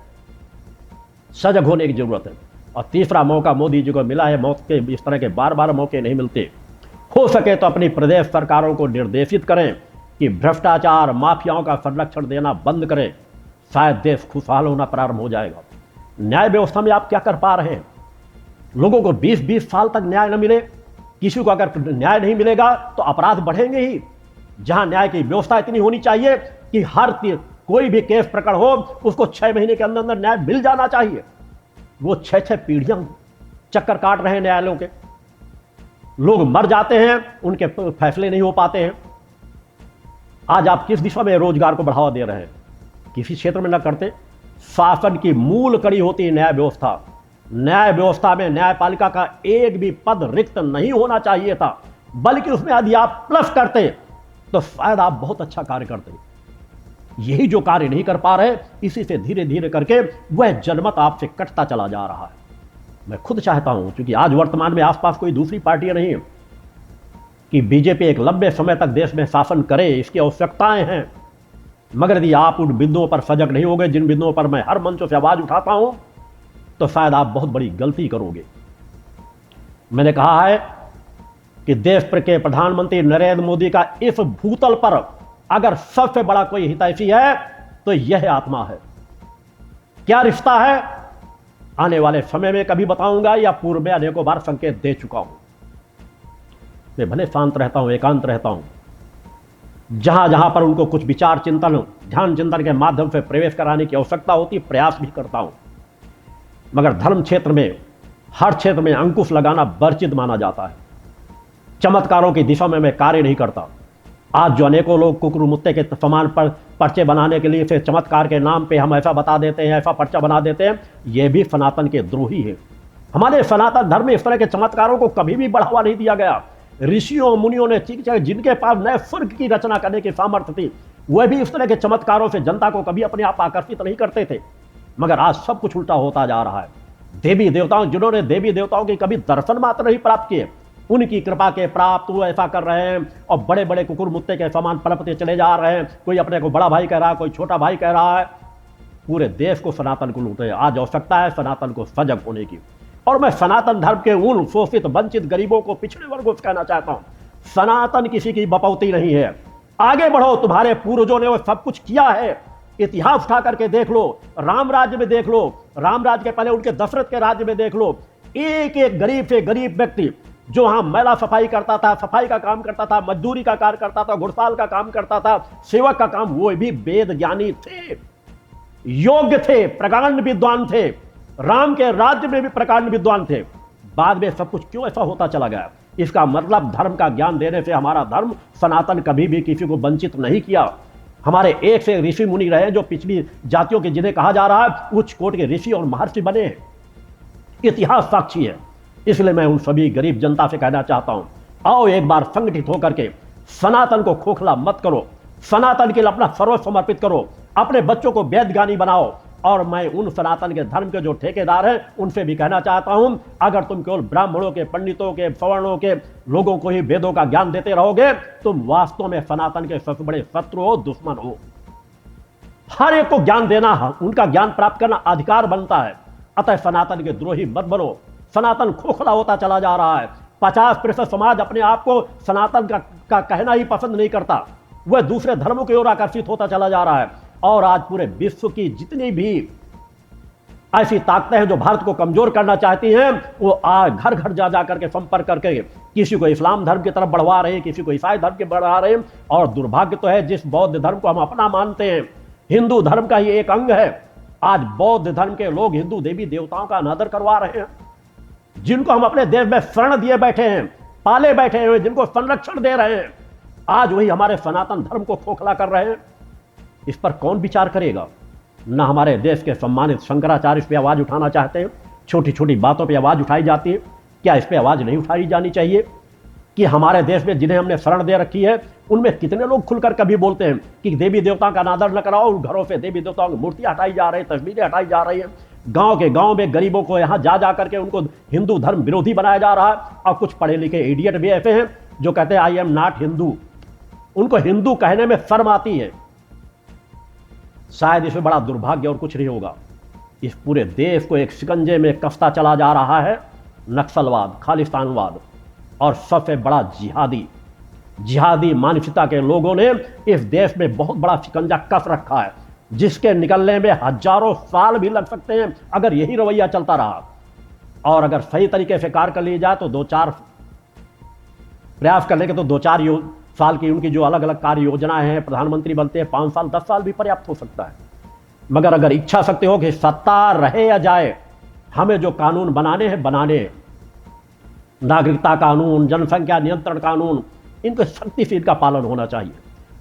सजग होने की जरूरत है। और तीसरा मौका मोदी जी को मिला है, मौत के इस तरह के बार बार मौके नहीं मिलते। हो सके तो अपनी प्रदेश सरकारों को निर्देशित करें कि भ्रष्टाचार माफियाओं का संरक्षण देना बंद करें। शायद देश खुशहाल होना प्रारंभ हो जाएगा। न्याय व्यवस्था में आप क्या कर पा रहे हैं? लोगों को 20-20 साल तक न्याय न मिले। किसी को अगर न्याय नहीं मिलेगा तो अपराध बढ़ेंगे ही। जहां न्याय की व्यवस्था इतनी होनी चाहिए कि हर कोई भी केस प्रकरण हो उसको 6 महीने के अंदर अंदर न्याय मिल जाना चाहिए। वो 6-6 पीढ़ियां चक्कर काट रहे हैं न्यायालयों के। लोग मर जाते हैं, उनके फैसले नहीं हो पाते हैं। आज आप किस दिशा में रोजगार को बढ़ावा दे रहे हैं? किसी क्षेत्र में न करते। शासन की मूल कड़ी होती है न्याय व्यवस्था। न्याय व्यवस्था में न्यायपालिका का एक भी पद रिक्त नहीं होना चाहिए था, बल्कि उसमें यदि आप प्लस करते तो शायद आप बहुत अच्छा कार्य करते। यही जो कार्य नहीं कर पा रहे, इसी से धीरे धीरे करके वह जनमत आपसे कटता चला जा रहा है। मैं खुद चाहता हूं, क्योंकि आज वर्तमान में आसपास कोई दूसरी पार्टियां नहीं है, कि बीजेपी एक लंबे समय तक देश में शासन करे, इसकी आवश्यकताएं हैं। मगर यदि आप उन बिंदुओं पर सजग नहीं होंगे जिन बिंदुओं पर मैं हर मंचों से आवाज उठाता हूं, तो शायद आप बहुत बड़ी गलती करोगे। मैंने कहा है कि देश के प्रधानमंत्री नरेंद्र मोदी का इस भूतल पर अगर सबसे बड़ा कोई हितैषी है तो यह आत्मा है। क्या रिश्ता है आने वाले समय में कभी बताऊंगा, या पूर्व में अनेकों बार संकेत दे चुका हूं। मैं भले शांत रहता हूं, एकांत रहता हूं, जहां जहां पर उनको कुछ विचार चिंतन, ध्यान चिंतन के माध्यम से प्रवेश कराने की आवश्यकता होती, प्रयास भी करता हूं। मगर धर्म क्षेत्र में, हर क्षेत्र में अंकुश लगाना वर्जित माना जाता है। चमत्कारों की दिशा में मैं कार्य नहीं करता। आज जो अनेकों लोग कुकुर मुत्ते के समान पर पर्चे बनाने के लिए, फिर चमत्कार के नाम पे हम ऐसा बता देते हैं, ऐसा पर्चा बना देते हैं, ये भी सनातन के द्रोही है। हमारे सनातन धर्म में इस तरह के चमत्कारों को कभी भी बढ़ावा नहीं दिया गया। ऋषियों मुनियों ने जिनके पास नए स्वर्ग की रचना करने की सामर्थ्य थी, वह भी इस तरह के चमत्कारों से जनता को कभी अपने आप आकर्षित नहीं करते थे। मगर आज सब कुछ उल्टा होता जा रहा है। देवी देवताओं, जिन्होंने देवी देवताओं की कभी दर्शन मात्र नहीं प्राप्त किए, उनकी कृपा के प्राप्त वो ऐसा कर रहे हैं और बड़े बड़े कुकुर मुत्ते के समान पनपते चले जा रहे हैं। कोई अपने को बड़ा भाई कह रहा है, कोई छोटा भाई कह रहा है। पूरे देश को सनातन को लूटे। आज आवश्यकता है सनातन को सजग होने की। और मैं सनातन धर्म के उन शोषित, वंचित गरीबों को, पिछड़े वर्गों से कहना चाहता हूं, सनातन किसी की बपौती नहीं है। आगे बढ़ो, तुम्हारे पूर्वजों ने वो सब कुछ किया है। इतिहास उठा करके देख लो, राम राज्य में देख लो, राम राज्य के पहले उनके दशरथ के राज्य में देख लो। एक एक गरीब से गरीब व्यक्ति जो वहां मैला सफाई करता था, सफाई का काम करता था, मजदूरी का कार्य करता था, घुड़साल का काम करता था, सेवक का काम, वो भी वेद ज्ञानी थे, योग्य थे, प्रकांड विद्वान थे। राम के राज्य में भी प्रकांड विद्वान थे। बाद में सब कुछ क्यों ऐसा होता चला गया? इसका मतलब धर्म का ज्ञान देने से हमारा धर्म सनातन कभी भी किसी को वंचित नहीं किया। हमारे एक से ऋषि मुनि रहे जो पिछली जातियों के, जिन्हें कहा जा रहा है उच्च कोटि के ऋषि और महर्षि बने हैं। इतिहास साक्षी है। इसलिए मैं उन सभी गरीब जनता से कहना चाहता हूं, आओ एक बार संगठित होकर के सनातन को खोखला मत करो, सनातन के लिए अपना सर्वस्व समर्पित करो, अपने बच्चों को वेद ज्ञानी बनाओ। और मैं उन सनातन के धर्म के जो ठेकेदार हैं उनसे भी कहना चाहता हूं, अगर तुम केवल ब्राह्मणों के, पंडितों के, सवर्णों के लोगों को ही वेदों का ज्ञान देते रहोगे, तुम वास्तव में सनातन के सबसे बड़े शत्रु हो, दुश्मन हो। हर एक को ज्ञान देना, उनका ज्ञान प्राप्त करना अधिकार बनता है। अतः सनातन के द्रोही मत बनो। सनातन खोखला होता चला जा रहा है। 50% समाज अपने आप को सनातन का कहना ही पसंद नहीं करता, वह दूसरे धर्मों की ओर आकर्षित होता चला जा रहा है। और आज पूरे विश्व की जितनी भी ऐसी ताकतें हैं जो भारत को कमजोर करना चाहती हैं, वो आज घर घर जा करके संपर्क करके किसी को इस्लाम धर्म की तरफ बढ़वा रहे हैं, किसी को ईसाई धर्म की बढ़ा रहे हैं। और दुर्भाग्य तो है, जिस बौद्ध धर्म को हम अपना मानते हैं, हिंदू धर्म का ही एक अंग है, आज बौद्ध धर्म के लोग हिंदू देवी देवताओं का अनादर करवा रहे हैं, जिनको हम अपने देश में शरण दिए बैठे हैं, पाले बैठे हैं, जिनको संरक्षण दे रहे हैं, आज वही हमारे सनातन धर्म को खोखला कर रहे हैं। इस पर कौन विचार करेगा? न हमारे देश के सम्मानित शंकराचार्य इस पर आवाज उठाना चाहते हैं। छोटी छोटी बातों पर आवाज उठाई जाती है, क्या इस पर आवाज नहीं उठाई जानी चाहिए? कि हमारे देश में जिन्हें हमने शरण दे रखी है, उनमें कितने लोग खुलकर कभी बोलते हैं कि देवी देवताओं का अनादर न कराओ, उन घरों से देवी देवताओं की मूर्तियां हटाई जा रही है, तस्वीरें हटाई जा रही है। गांव के गांव में गरीबों को यहां जा करके उनको हिंदू धर्म विरोधी बनाया जा रहा है। और कुछ पढ़े लिखे इडियट भी ऐसे हैं जो कहते हैं आई एम नॉट हिंदू, उनको हिंदू कहने में शर्म आती है। शायद इसमें बड़ा दुर्भाग्य और कुछ नहीं होगा। इस पूरे देश को एक शिकंजे में कसता चला जा रहा है नक्सलवाद, खालिस्तानवाद और सबसे बड़ा जिहादी मानसिकता के लोगों ने इस देश में बहुत बड़ा शिकंजा कस रखा है, जिसके निकलने में हजारों साल भी लग सकते हैं अगर यही रवैया चलता रहा। और अगर सही तरीके से कार्य कर लिया जाए तो 2-4 प्रयास करने के तो 2-4 साल की उनकी जो अलग अलग कार्य योजनाएं हैं, प्रधानमंत्री बनते हैं 5 साल 10 साल भी पर्याप्त हो सकता है। मगर अगर इच्छा शक्ति हो कि सत्ता रहे या जाए, हमें जो कानून बनाने हैं बनाने, नागरिकता कानून, जनसंख्या नियंत्रण कानून, इनके सख्ती से इनका पालन होना चाहिए।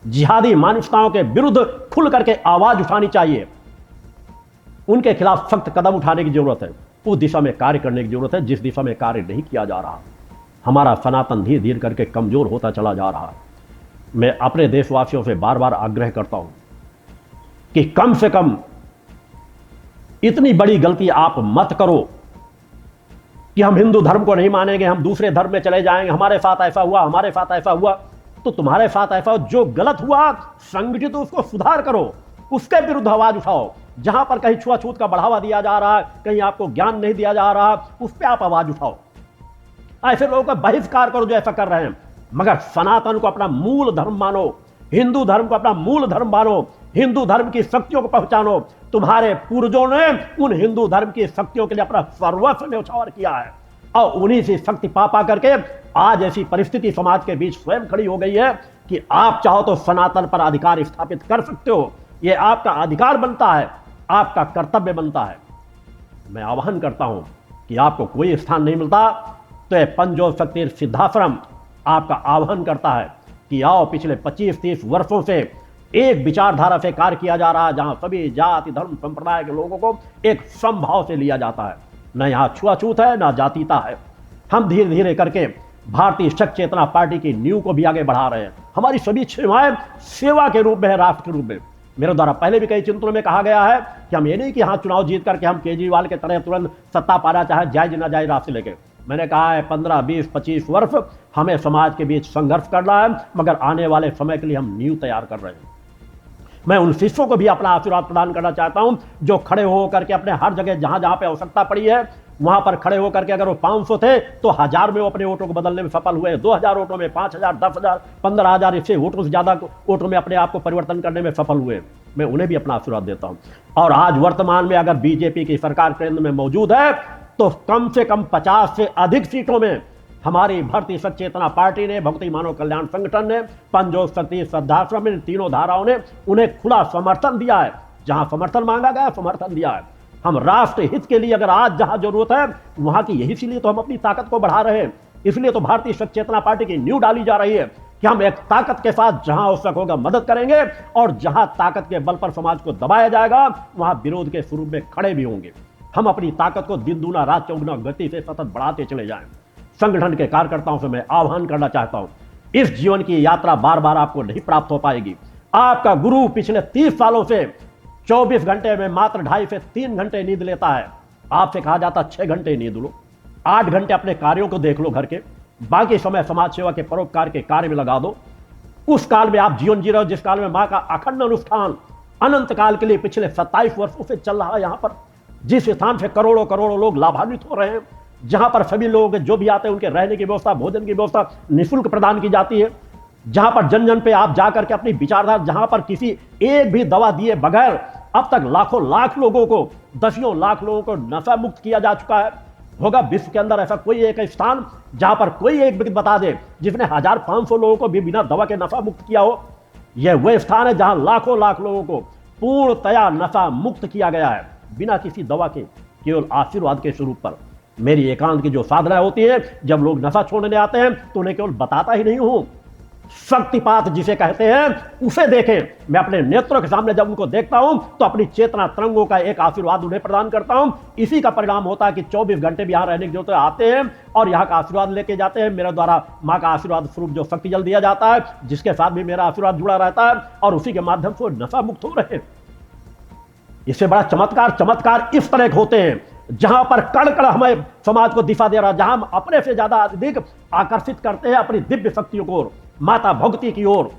जिहादी मानसिकताओं के विरुद्ध खुल करके आवाज उठानी चाहिए, उनके खिलाफ सख्त कदम उठाने की जरूरत है, उस दिशा में कार्य करने की जरूरत है जिस दिशा में कार्य नहीं किया जा रहा। हमारा सनातन धीरे धीरे करके कमजोर होता चला जा रहा है। मैं अपने देशवासियों से बार बार आग्रह करता हूं कि कम से कम इतनी बड़ी गलती आप मत करो कि हम हिंदू धर्म को नहीं मानेंगे, हम दूसरे धर्म में चले जाएंगे, हमारे साथ ऐसा हुआ, हमारे साथ ऐसा हुआ। तो तुम्हारे साथ ऐसा जो गलत हुआ, संगठित उसको सुधार करो, उसके विरुद्ध आवाज उठाओ। जहां पर कहीं छुआछूत का बढ़ावा दिया जा रहा है, कहीं आपको ज्ञान नहीं दिया जा रहा, उस पर आप आवाज उठाओ। ऐसे लोगों का बहिष्कार करो जो ऐसा कर रहे हैं। मगर सनातन को अपना मूल धर्म मानो, हिंदू धर्म को अपना मूल धर्म मानो, हिंदू धर्म की शक्तियों को पहचानो। तुम्हारे पूर्वजों ने उन हिंदू धर्म की शक्तियों के लिए अपना सर्वस्व न्यौछावर किया है। और उन्हीं से शक्ति पा करके आज ऐसी परिस्थिति समाज के बीच स्वयं खड़ी हो गई है कि आप चाहो तो सनातन पर अधिकार स्थापित कर सकते हो। यह आपका अधिकार बनता है, आपका कर्तव्य बनता है। मैं आह्वान करता हूं कि आपको कोई स्थान नहीं मिलता तो यह पंजोर शक्ति सिद्धाश्रम आपका आह्वान करता है कि आओ, पिछले 25-30 वर्षों से एक विचारधारा से कार्य किया जा रहा है, जहां सभी जाति धर्म संप्रदाय के लोगों को एक समभाव से लिया जाता है। न यहां छुआछूत है, न जातीयता है। हम धीरे धीरे करके भारतीय शक्ति चेतना पार्टी की नींव को भी आगे बढ़ा रहे हैं। हमारी सभी सेवाएं सेवा के रूप में है, राष्ट्र के रूप में। मेरे द्वारा पहले भी कई चिंतनों में कहा गया है कि हम ये नहीं कि हाँ चुनाव जीत करके हम केजरीवाल के तरह तुरंत सत्ता पाना चाहे, जायज ना जायज रास्ते लेके। मैंने कहा है 15, 20, 25 वर्ष हमें समाज के बीच संघर्ष करना है, मगर आने वाले समय के लिए हम नींव तैयार कर रहे हैं। मैं उन शिष्यों को भी अपना आशीर्वाद प्रदान करना चाहता हूं जो खड़े होकर के अपने हर जगह जहां जहां पे आवश्यकता पड़ी है वहां पर खड़े होकर के, अगर वो 500 थे तो 1000 में वो अपने वोटों को बदलने में सफल हुए, 2000 वोटों में, 5000, 10,000, 15,000, इससे वोटों से ज्यादा वोटों में अपने आप को परिवर्तन करने में सफल हुए। मैं उन्हें भी अपना आशीर्वाद देता हूं। और आज वर्तमान में अगर बीजेपी की सरकार केंद्र में मौजूद है तो कम से कम 50 से अधिक सीटों में हमारी भारतीय शक्ति चेतना पार्टी ने, भक्ति मानव कल्याण संगठन ने, पंजोर शक्ति सिद्धाश्रम ने, तीनों धाराओं ने उन्हें खुला समर्थन दिया है। जहां समर्थन मांगा गया समर्थन दिया है। हम राष्ट्र हित के लिए अगर आज जहां जरूरत है वहां की, यही इसीलिए तो हम अपनी ताकत को बढ़ा रहे हैं। इसलिए तो भारतीय शक्ति चेतना पार्टी की नींव डाली जा रही है कि हम एक ताकत के साथ जहां आवश्यक होगा मदद करेंगे, और जहां ताकत के बल पर समाज को दबाया जाएगा वहां विरोध के स्वरूप में खड़े भी होंगे। हम अपनी ताकत को दिन दूना रात चौगुना गति से सतत बढ़ाते चले जाएं। संगठन के कार्यकर्ताओं से मैं आह्वान करना चाहता हूं, इस जीवन की यात्रा बार बार आपको नहीं प्राप्त हो पाएगी। आपका गुरु पिछले 30 सालों से 24 घंटे में मात्र 2.5 से 3 घंटे नींद लेता है। आपसे कहा जाता 6 घंटे नींद लो, 8 घंटे अपने कार्यों को देख लो घर के, बाकी समय समाज सेवा के परोपकार के कार्य में लगा दो। उस काल में आप जीवन जी रहे हो जिस काल में मां का अखंड अनुष्ठान अनंत काल के लिए पिछले 27 वर्षों से चल रहा है। यहां पर जिस स्थान से करोड़ों करोड़ों लोग लाभान्वित हो रहे हैं, जहां पर सभी लोग जो भी आते हैं उनके रहने की व्यवस्था, भोजन की व्यवस्था निःशुल्क प्रदान की जाती है, जहां पर जन जन पे आप जाकर के अपनी विचारधारा, जहां पर किसी एक भी दवा दिए बगैर अब तक लाखों लाख लोगों को, दसियों लाख लोगों को नशा मुक्त किया जा चुका है। होगा विश्व के अंदर ऐसा कोई एक स्थान जहां पर कोई एक व्यक्ति बता दे जिसने 1500 लोगों को भी बिना दवा के नशा मुक्त किया हो। यह वह स्थान है जहां लाखों लाख लोगों को पूर्णतया नशा मुक्त किया गया है, बिना किसी दवा के, केवल आशीर्वाद के स्वरूप पर। मेरी एकांत की जो साधना होती है, जब लोग नशा छोड़ने आते हैं तो उन्हें केवल बताता ही नहीं हूं, शक्तिपात जिसे कहते हैं उसे देखें। मैं अपने नेत्रों के सामने जब उनको देखता हूं तो अपनी चेतना तरंगों का एक आशीर्वाद उन्हें प्रदान करता हूं। इसी का परिणाम होता है कि 24 घंटे भी यहां रहने की जरूरत आते हैं और यहां का आशीर्वाद लेके जाते हैं। मेरे द्वारा मां का आशीर्वाद स्वरूप जो शक्ति जल दिया जाता है, जिसके साथ भी मेरा आशीर्वाद जुड़ा रहता है, और उसी के माध्यम से नशा मुक्त हो रहे हैं। इससे बड़ा चमत्कार इस तरह के होते हैं जहां पर कण कण हमें समाज को दिशा दे रहा है, जहां हम अपने से ज्यादा अधिक आकर्षित करते हैं अपनी दिव्य शक्तियों को, माता भक्ति की ओर,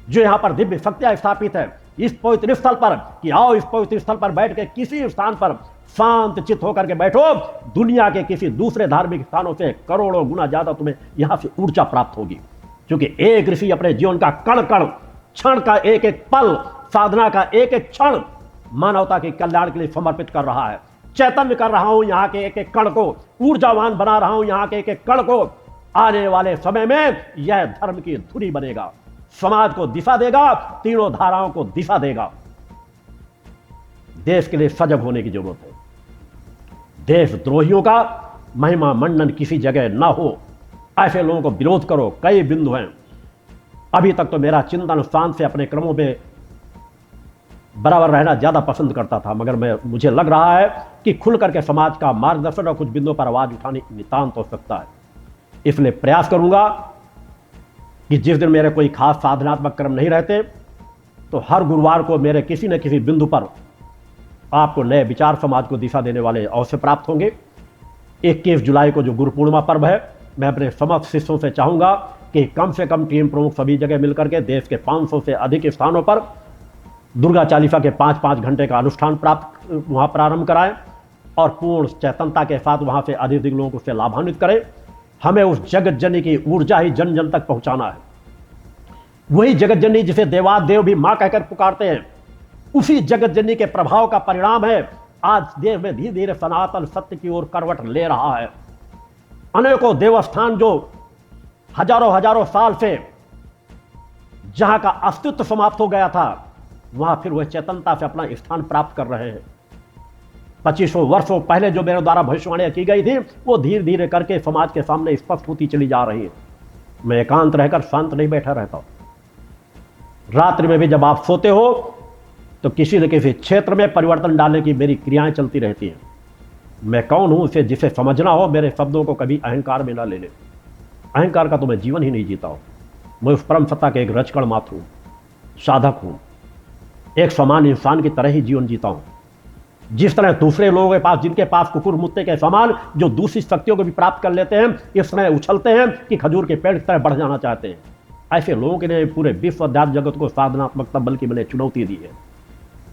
जो यहां पर दिव्य शक्तियां स्थापित है इस पवित्र स्थल पर, कि आओ इस पवित्र स्थल पर बैठ के किसी स्थान पर शांत चित्त होकर के बैठो। दुनिया के किसी दूसरे धार्मिक स्थानों से करोड़ों गुना ज्यादा तुम्हें यहां से ऊर्जा प्राप्त होगी, क्योंकि एक ऋषि अपने जीवन का कण कण, क्षण का एक एक पल, साधना का एक एक क्षण मानवता के कल्याण के लिए समर्पित कर रहा है। चैतन्य कर रहा हूं यहां के एक एक कण को, ऊर्जावान बना रहा हूं यहां के एक एक कण को। आने वाले समय में यह धर्म की धुरी बनेगा, समाज को दिशा देगा, तीनों धाराओं को दिशा देगा। देश के लिए सजग होने की जरूरत है। देशद्रोहियों का महिमा मंडन किसी जगह ना हो, ऐसे लोगों को विरोध करो। कई बिंदु हैं। अभी तक तो मेरा चिंतन स्थान से अपने क्रमों में बराबर रहना ज्यादा पसंद करता था, मगर मुझे लग रहा है कि खुल करके समाज का मार्गदर्शन और कुछ बिंदुओं पर आवाज उठाने नितांत हो सकता है। इसलिए प्रयास करूंगा कि जिस दिन मेरे कोई खास साधनात्मक कर्म नहीं रहते तो हर गुरुवार को मेरे किसी न किसी बिंदु पर आपको नए विचार, समाज को दिशा देने वाले अवसर प्राप्त होंगे। 21 जुलाई को जो गुरु पूर्णिमा पर्व है, मैं अपने समस्त शिष्यों से चाहूंगा कि कम से कम टीम प्रमुख सभी जगह मिलकर के देश के 500 से अधिक स्थानों पर दुर्गा चालीसा के 5-5 घंटे का अनुष्ठान वहां प्रारंभ कराएं और पूर्ण चैतन्यता के साथ वहां से अधिक लोगों को उससे लाभान्वित करें। हमें उस जगत जननी की ऊर्जा ही जन जन तक पहुंचाना है। वही जगत जननी जिसे देवादेव भी मां कहकर पुकारते हैं, उसी जगत जननी के प्रभाव का परिणाम है आज देश में धीरे धीरे सनातन सत्य की ओर करवट ले रहा है। अनेकों देवस्थान जो हजारों हजारों साल से जहां का अस्तित्व समाप्त हो गया था, वहां फिर वह चेतनता से अपना स्थान प्राप्त कर रहे हैं। 2500 वर्षों पहले जो मेरे द्वारा भविष्यवाणियां की गई थी, वो धीरे धीरे करके समाज के सामने स्पष्ट होती चली जा रही है। मैं एकांत रहकर शांत नहीं बैठा रहता। रात्रि में भी जब आप सोते हो तो किसी न किसी क्षेत्र में परिवर्तन डालने की मेरी क्रियाएं चलती रहती हैं। मैं कौन हूं इसे जिसे समझना हो, मेरे शब्दों को कभी अहंकार में ना ले ले। अहंकार का तो मैं जीवन ही नहीं जीता हूं। मैं उस परम सत्ता के एक रचकण मात्र हूं, साधक हूं, एक समान इंसान की तरह ही जीवन जीता हूं। जिस तरह दूसरे लोगों के पास, जिनके पास कुकुर मुत्ते के समान जो दूसरी शक्तियों को भी प्राप्त कर लेते हैं, इस तरह उछलते हैं कि खजूर के पेड़ की तरह बढ़ जाना चाहते हैं, ऐसे लोगों के लिए पूरे विश्व अध्यात्म जगत को साधनात्मकता बल्कि मैंने चुनौती दी है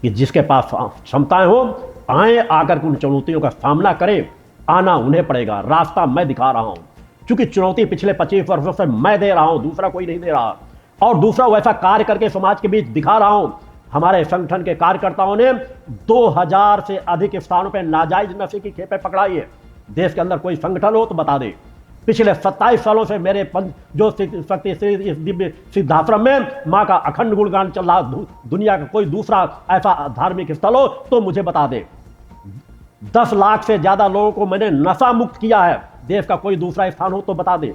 कि जिसके पास क्षमताएं हो, आए, आकर के उन चुनौतियों का सामना करें। आना उन्हें पड़ेगा, रास्ता मैं दिखा रहा हूं, क्योंकि चुनौती पिछले 25 वर्षों से मैं दे रहा हूं, दूसरा कोई नहीं दे रहा। और दूसरा वैसा कार्य करके समाज के बीच दिखा रहा हूं। हमारे संगठन के कार्यकर्ताओं ने 2000 से अधिक स्थानों पर नाजायज नशे की खेपें पकड़ाई है। देश के अंदर कोई संगठन हो तो बता दे। पिछले 27 सालों से मेरे जो शक्ति से इस दिव्य सिद्धाश्रम में मां का अखंड गुणगान चल रहा, दुनिया का कोई दूसरा ऐसा धार्मिक स्थल हो तो मुझे बता दे। 10 लाख से ज्यादा लोगों को मैंने नशा मुक्त किया है। देश का कोई दूसरा स्थान हो तो बता दे।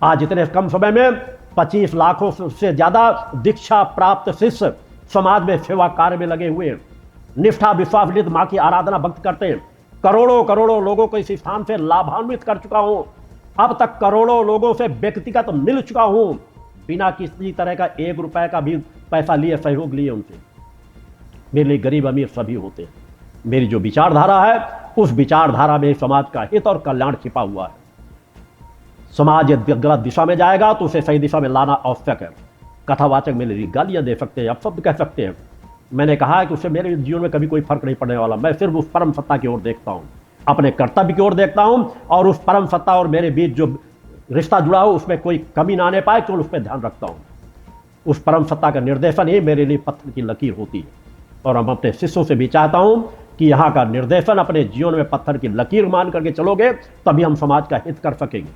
आज इतने कम समय में 25 लाखों से ज्यादा दीक्षा प्राप्त शिष्य समाज में सेवा कार्य में लगे हुए हैं। निष्ठा विश्वास मां की आराधना भक्त करते हैं। करोड़ों करोड़ों लोगों को इस स्थान से लाभान्वित कर चुका हूं। अब तक करोड़ों लोगों से व्यक्तिगत मिल चुका हूं, बिना किसी तरह का 1 रुपए का भी पैसा लिए, सहयोग लिए उनसे। मेरे लिए गरीब अमीर सभी होते हैं। मेरी जो विचारधारा है, उस विचारधारा में समाज का हित और कल्याण छिपा हुआ है। समाज यदि गलत दिशा में जाएगा तो उसे सही दिशा में लाना आवश्यक है। कथावाचक मेरे लिए गालियां दे सकते हैं, अपशब्द कह सकते हैं। मैंने कहा है कि उससे मेरे जीवन में कभी कोई फर्क नहीं पड़ने वाला। मैं सिर्फ उस परम सत्ता की ओर देखता हूं, अपने कर्तव्य की ओर देखता हूं, और उस परम सत्ता और मेरे बीच जो रिश्ता जुड़ा हो उसमें कोई कमी ना आने पाए, केवल उस पर ध्यान रखता हूं। उस परम सत्ता का निर्देशन ही मेरे लिए पत्थर की लकीर होती है। और हम अपने शिष्यों से भी चाहता हूं कि यहाँ का निर्देशन अपने जीवन में पत्थर की लकीर मान करके चलोगे, तभी हम समाज का हित कर सकेंगे।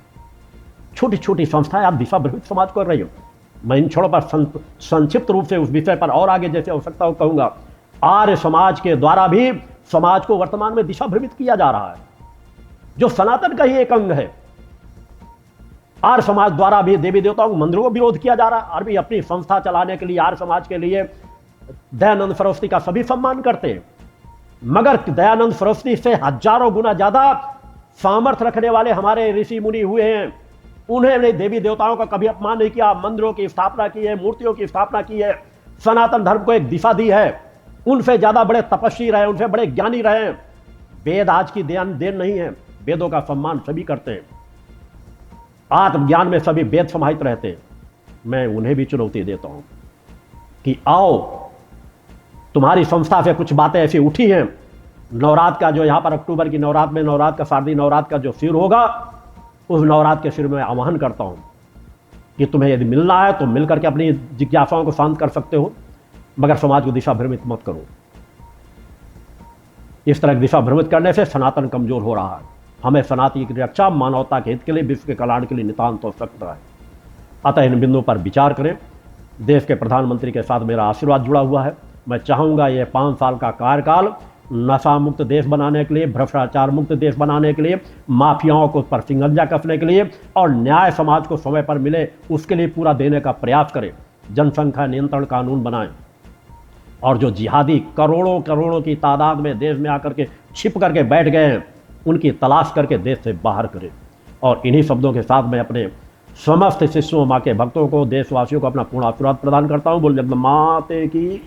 छोटी छोटी संस्थाएं आप दिशा भ्रमित समाज कर रही हो। मैं इन छोड़ों पर संक्षिप्त रूप से उस विषय पर और आगे जैसे आवश्यकता हो कहूंगा। आर्य समाज के द्वारा भी समाज को वर्तमान में दिशा भ्रमित किया जा रहा है, जो सनातन का ही एक अंग है। आर्य समाज द्वारा भी देवी देवताओं के मंदिरों को विरोध किया जा रहा है। और भी अपनी संस्था चलाने के लिए आर्य समाज के लिए दयानंद सरस्वती का सभी सम्मान करते हैं, मगर दयानंद सरस्वती से हजारों गुना ज्यादा सामर्थ्य रखने वाले हमारे ऋषि मुनि हुए हैं। उन्होंने देवी देवताओं का कभी अपमान नहीं किया, मंदिरों की स्थापना की है, मूर्तियों की स्थापना की है, सनातन धर्म को एक दिशा दी है। उनसे ज्यादा बड़े तपस्वी रहे, उनसे बड़े ज्ञानी रहे। वेद आज की देन नहीं है, वेदों का सम्मान सभी करते हैं। आत्मज्ञान में सभी वेद समाहित रहते हैं। मैं उन्हें भी चुनौती देता हूं कि आओ, तुम्हारी संस्था से कुछ बातें ऐसी उठी हैं। नवरात्र का जो यहां पर अक्टूबर की नवरात्र में, नवरात्र का शारदीय नवरात्र का जो शिविर होगा, उस नवरात्र के शिविर में आह्वान करता हूं कि तुम्हें यदि मिलना है तो मिलकर के अपनी जिज्ञासाओं को शांत कर सकते हो, मगर समाज को दिशा भ्रमित मत करो। इस तरह दिशा भ्रमित करने से सनातन कमजोर हो रहा है। हमें सनातन की रक्षा, मानवता के हित के लिए, विश्व के कल्याण के लिए नितांत आवश्यकता है। अतः इन बिंदुओं पर विचार करें। देश के प्रधानमंत्री के साथ मेरा आशीर्वाद जुड़ा हुआ है। मैं चाहूंगा ये 5 साल का कार्यकाल नशा मुक्त देश बनाने के लिए, भ्रष्टाचार मुक्त देश बनाने के लिए, माफियाओं को पर सिंगंजा कसने के लिए और न्याय समाज को समय पर मिले, उसके लिए पूरा देने का प्रयास करें। जनसंख्या नियंत्रण कानून बनाएं और जो जिहादी करोड़ों करोड़ों की तादाद में देश में आकर के छिप करके बैठ गए हैं, उनकी तलाश करके देश से बाहर करें। और इन्हीं शब्दों के साथ मैं अपने समस्त शिष्यों, माँ के भक्तों को, देशवासियों को अपना पूर्ण आशीर्वाद प्रदान करता हूँ। बोल जगदम्बा माते की।